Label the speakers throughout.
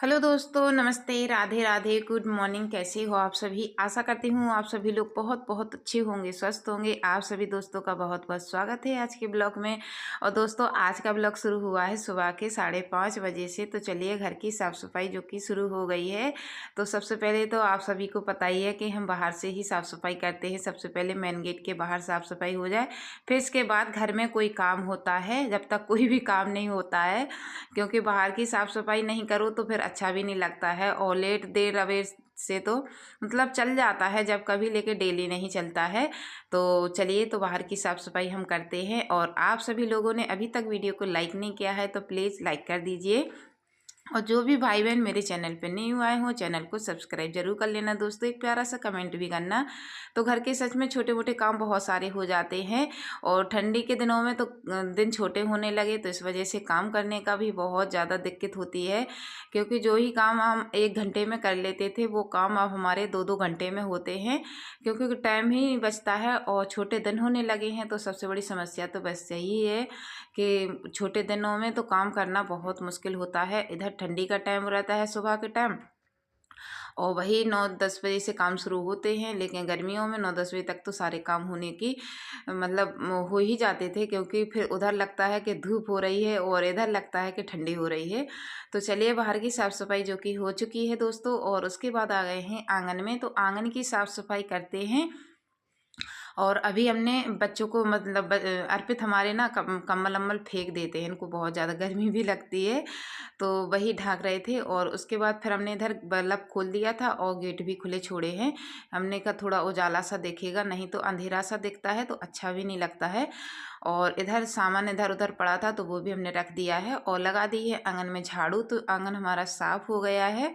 Speaker 1: Hello दोस्तों, नमस्ते, Radhe Radhe, good morning. कैसे हो आप सभी? आशा करती हूँ आप सभी लोग बहुत बहुत अच्छे होंगे, स्वस्थ होंगे। आप सभी दोस्तों का बहुत बहुत स्वागत है आज के ब्लॉग में। और दोस्तों, आज का ब्लॉग शुरू हुआ है सुबह के 5:30 बजे से। तो चलिए, घर की साफ़ सफाई जो कि शुरू हो गई है। तो सबसे पहले तो आप सभी को पता ही है कि हम बाहर से ही साफ़ सफाई करते हैं। सबसे पहले मेन गेट के बाहर साफ़ सफाई हो जाए, फिर इसके बाद घर में कोई काम होता है। जब तक कोई भी काम नहीं होता है, क्योंकि बाहर की साफ़ सफाई नहीं करो तो फिर अच्छा भी नहीं लगता है। और लेट देर अवेर से तो मतलब चल जाता है जब कभी, लेके डेली नहीं चलता है। तो चलिए, तो बाहर की साफ़ सफाई हम करते हैं। और आप सभी लोगों ने अभी तक वीडियो को लाइक नहीं किया है तो प्लीज़ लाइक कर दीजिए। और जो भी भाई बहन मेरे चैनल पे न्यू आए हों, चैनल को सब्सक्राइब जरूर कर लेना दोस्तों। एक प्यारा सा कमेंट भी करना। तो घर के सच में छोटे मोटे काम बहुत सारे हो जाते हैं। और ठंडी के दिनों में तो दिन छोटे होने लगे, तो इस वजह से काम करने का भी बहुत ज़्यादा दिक्कत होती है। क्योंकि जो ही काम हम 1 घंटे में कर लेते थे, वो काम अब हमारे 2-2 घंटे में होते हैं। क्योंकि टाइम ही नहीं बचता है और छोटे दिन होने लगे हैं। तो सबसे बड़ी समस्या तो बस यही है कि छोटे दिनों में तो काम करना बहुत मुश्किल होता है। इधर ठंडी का टाइम रहता है सुबह के टाइम, और वही 9-10 बजे से काम शुरू होते हैं। लेकिन गर्मियों में 9-10 बजे तक तो सारे काम होने की मतलब हो ही जाते थे। क्योंकि फिर उधर लगता है कि धूप हो रही है और इधर लगता है कि ठंडी हो रही है। तो चलिए, बाहर की साफ़ सफाई जो कि हो चुकी है दोस्तों, और उसके बाद आ गए हैं आंगन में। तो आंगन की साफ़ सफाई करते हैं। और अभी हमने बच्चों को मतलब अर्पित हमारे ना कम्बल अम्बल फेंक देते हैं, इनको बहुत ज़्यादा गर्मी भी लगती है। तो वही ढाक रहे थे। और उसके बाद फिर हमने इधर बल्ब खोल दिया था और गेट भी खुले छोड़े हैं। हमने कहा थोड़ा उजाला सा दिखेगा, नहीं तो अंधेरा सा दिखता है तो अच्छा भी नहीं लगता है। और इधर सामान इधर उधर पड़ा था तो वो भी हमने रख दिया है और लगा दी है आंगन में झाड़ू। तो आंगन हमारा साफ हो गया है।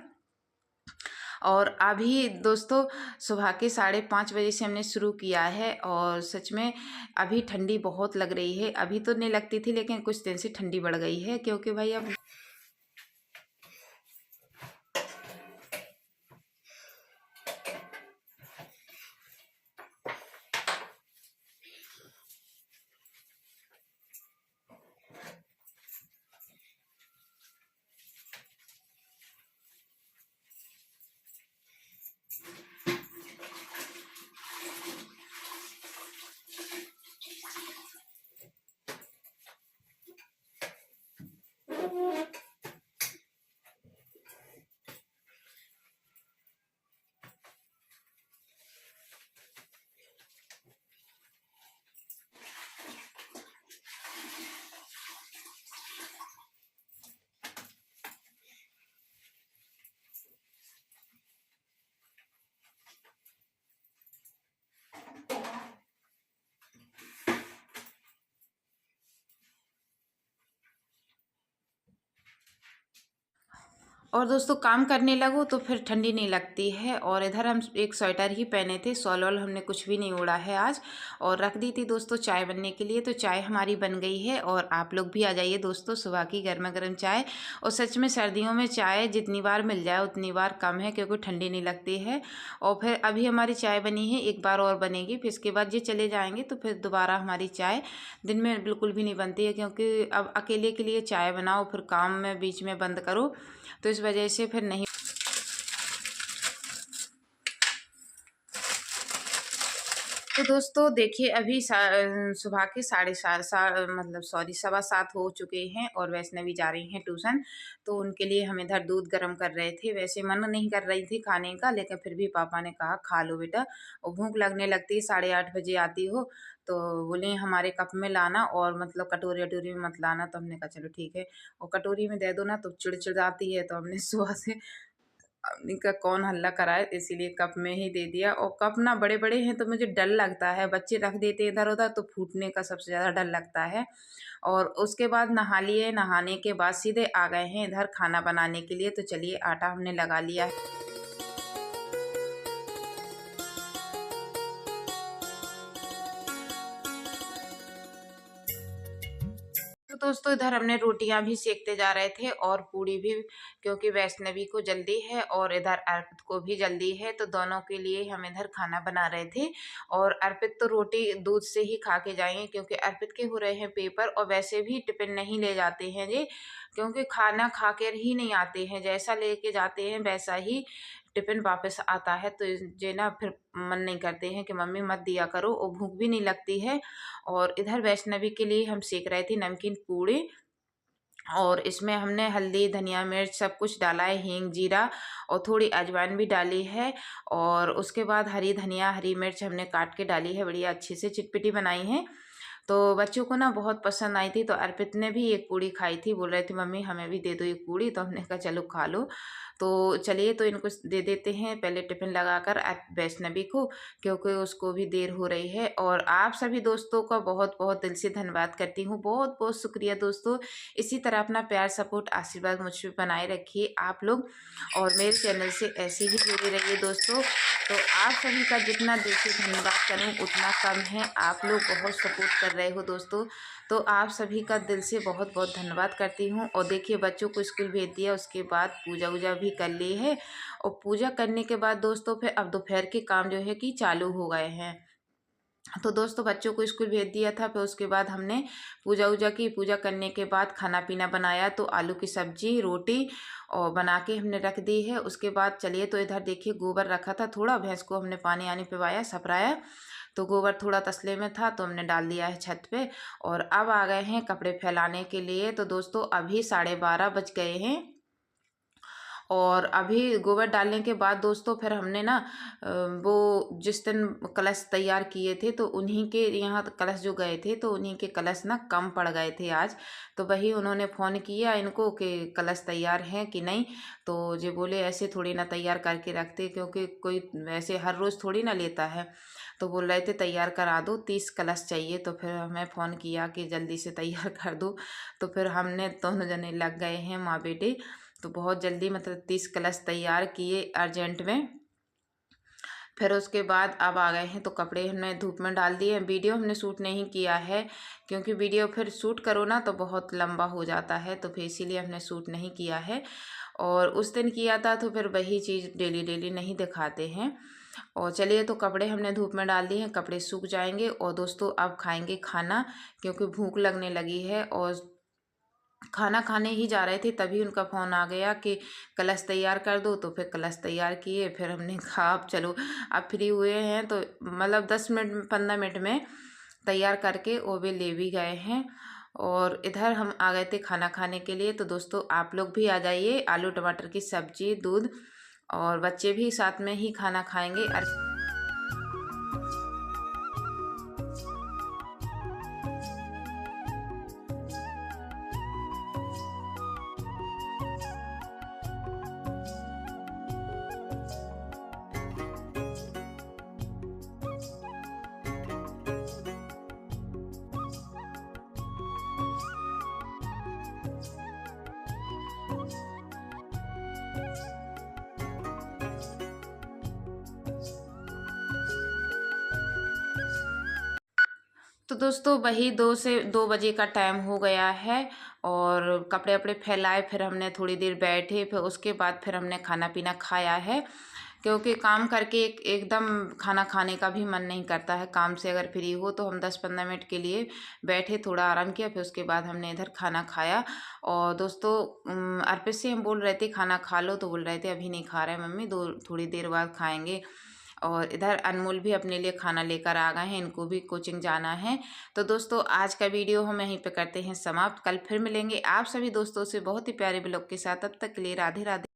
Speaker 1: और अभी दोस्तों, सुबह के 5:30 बजे से हमने शुरू किया है। और सच में अभी ठंडी बहुत लग रही है। अभी तो नहीं लगती थी, लेकिन कुछ दिन से ठंडी बढ़ गई है। क्योंकि भाई अब और दोस्तों, काम करने लगो तो फिर ठंडी नहीं लगती है। और इधर हम एक स्वेटर ही पहने थे, शॉल वॉल हमने कुछ भी नहीं ओढ़ा है आज। और रख दी थी दोस्तों चाय बनने के लिए। तो चाय हमारी बन गई है। और आप लोग भी आ जाइए दोस्तों, सुबह की गर्मा गर्म चाय। और सच में सर्दियों में चाय जितनी बार मिल जाए उतनी बार कम है, क्योंकि ठंडी नहीं लगती है। और फिर अभी हमारी चाय बनी है, एक बार और बनेगी, फिर इसके बाद ये चले जाएंगे तो फिर दोबारा हमारी चाय दिन में बिल्कुल भी नहीं बनती है। क्योंकि अब अकेले के लिए चाय बनाओ, फिर काम में बीच में बंद करो, तो इस वजह से फिर नहीं। तो दोस्तों देखिए, अभी सुबह के 7:30 मतलब सॉरी 7:15 हो चुके हैं। और वैष्णवी जा रही हैं ट्यूशन। तो उनके लिए हम इधर दूध गर्म कर रहे थे। वैसे मन नहीं कर रही थी खाने का, लेकिन फिर भी पापा ने कहा खा लो बेटा, और भूख लगने लगती है, 8:30 बजे आती हो। तो बोले हमारे कप में लाना, और मतलब कटोरी वटोरी में मत लाना। तो हमने कहा चलो ठीक है। और कटोरी में दे दो ना तो चिड़चिड़ाती है। तो हमने सुबह से इनका कौन हल्ला कराए, इसीलिए कप में ही दे दिया। और कप ना बड़े बड़े हैं तो मुझे डर लगता है, बच्चे रख देते इधर उधर तो फूटने का सबसे ज़्यादा डर लगता है। और उसके बाद नहा लिए, नहाने के बाद सीधे आ गए हैं इधर खाना बनाने के लिए। तो चलिए, आटा हमने लगा लिया है। तो दोस्तों, इधर हमने रोटियां भी सेकते जा रहे थे और पूड़ी भी, क्योंकि वैष्णवी को जल्दी है और इधर अर्पित को भी जल्दी है। तो दोनों के लिए हम इधर खाना बना रहे थे। और अर्पित तो रोटी दूध से ही खा के जाएंगे, क्योंकि अर्पित के हो रहे हैं पेपर और वैसे भी टिफिन नहीं ले जाते हैं जी। क्योंकि खाना खा कर ही नहीं आते हैं, जैसा लेके जाते हैं वैसा ही टिफ़िन वापस आता है। तो जे ना फिर मन नहीं करते हैं कि मम्मी मत दिया करो, और भूख भी नहीं लगती है। और इधर वैष्णवी के लिए हम सेक रहे थे नमकीन पूड़ी, और इसमें हमने हल्दी, धनिया, मिर्च सब कुछ डाला है, हींग, जीरा और थोड़ी अजवाइन भी डाली है। और उसके बाद हरी धनिया, हरी मिर्च हमने काट के डाली है, बढ़िया अच्छी से चिटपिटी बनाई है। तो बच्चों को ना बहुत पसंद आई थी, तो अर्पित ने भी एक पूड़ी खाई थी, बोल रहे थे मम्मी हमें भी दे दो एक पूड़ी, तो हमने कहा चलो खा लो। तो चलिए तो इनको दे देते हैं पहले टिफ़िन लगाकर वैष्णवी को, क्योंकि उसको भी देर हो रही है। और आप सभी दोस्तों का बहुत बहुत दिल से धन्यवाद करती हूँ, बहुत बहुत शुक्रिया दोस्तों। इसी तरह अपना प्यार, सपोर्ट, आशीर्वाद मुझ पर बनाए रखिए आप लोग, और मेरे चैनल से ऐसे ही जुड़े रहिए दोस्तों। तो आप सभी का जितना दिल से धन्यवाद करूं उतना कम है, आप लोग बहुत सपोर्ट कर रहे हो दोस्तों। तो आप सभी का दिल से बहुत बहुत धन्यवाद करती हूं। और देखिए बच्चों को स्कूल भेज दिया, उसके बाद पूजा वूजा भी कर ली है। और पूजा करने के बाद दोस्तों फिर अब दोपहर के काम जो है कि चालू हो गए हैं। तो दोस्तों बच्चों को स्कूल भेज दिया था, फिर उसके बाद हमने पूजा वूजा की। पूजा करने के बाद खाना पीना बनाया, तो आलू की सब्जी, रोटी और बना के हमने रख दी है। उसके बाद चलिए तो इधर देखिए गोबर रखा था थोड़ा, भैंस को हमने पानी आनी पिवाया, सपराया, तो गोबर थोड़ा तसले में था तो हमने डाल दिया है छत पे। और अब आ गए हैं कपड़े फैलाने के लिए। तो दोस्तों अभी 12:30 बज गए हैं, और अभी गोबर डालने के बाद दोस्तों फिर हमने ना वो जिस दिन कलश तैयार किए थे, तो उन्हीं के यहाँ कलश जो गए थे, तो उन्हीं के कलश ना कम पड़ गए थे आज। तो वही उन्होंने फ़ोन किया इनको कि कलश तैयार हैं कि नहीं। तो जे बोले ऐसे थोड़ी ना तैयार करके रखते, क्योंकि कोई वैसे हर रोज़ थोड़ी ना लेता है। तो बोल रहे थे तैयार करा दो, 30 कलश चाहिए। तो फिर हमें फ़ोन किया कि जल्दी से तैयार कर दो। तो फिर हमने दोनों जने लग गए हैं माँ बेटे, तो बहुत जल्दी मतलब 30 कलश तैयार किए अर्जेंट में। फिर उसके बाद अब आ गए हैं, तो कपड़े हमने धूप में डाल दिए। वीडियो हमने शूट नहीं किया है, क्योंकि वीडियो फिर शूट करो ना तो बहुत लंबा हो जाता है, तो फिर इसीलिए हमने शूट नहीं किया है। और उस दिन किया था तो फिर वही चीज़ डेली डेली नहीं दिखाते हैं। और चलिए तो कपड़े हमने धूप में डाल दिए हैं, कपड़े सूख जाएंगे। और दोस्तों अब खाएंगे खाना, क्योंकि भूख लगने लगी है। और खाना खाने ही जा रहे थे तभी उनका फ़ोन आ गया कि कलश तैयार कर दो। तो फिर कलश तैयार किए, फिर हमने कहा अब चलो अब फ्री हुए हैं, तो मतलब 10 मिनट 15 मिनट में तैयार करके वो भी ले भी गए हैं। और इधर हम आ गए थे खाना खाने के लिए। तो दोस्तों आप लोग भी आ जाइए, आलू टमाटर की सब्जी, दूध, और बच्चे भी साथ में ही खाना खाएंगे। तो दोस्तों वही 2 से 2 बजे का टाइम हो गया है, और कपड़े वपड़े फैलाए, फिर हमने थोड़ी देर बैठे, फिर उसके बाद फिर हमने खाना पीना खाया है। क्योंकि काम करके एकदम खाना खाने का भी मन नहीं करता है। काम से अगर फ्री हो तो हम 10-15 मिनट के लिए बैठे, थोड़ा आराम किया, फिर उसके बाद हमने इधर खाना खाया। और दोस्तों अर्पित से हम बोल रहे थे खाना खा लो, तो बोल रहे थे अभी नहीं खा रहे मम्मी, थोड़ी देर बाद खाएंगे। और इधर अनमोल भी अपने लिए खाना लेकर आ गए हैं, इनको भी कोचिंग जाना है। तो दोस्तों आज का वीडियो हम यहीं पे करते हैं समाप्त। कल फिर मिलेंगे आप सभी दोस्तों से बहुत ही प्यारे ब्लॉग के साथ। तब तक के लिए राधे राधे।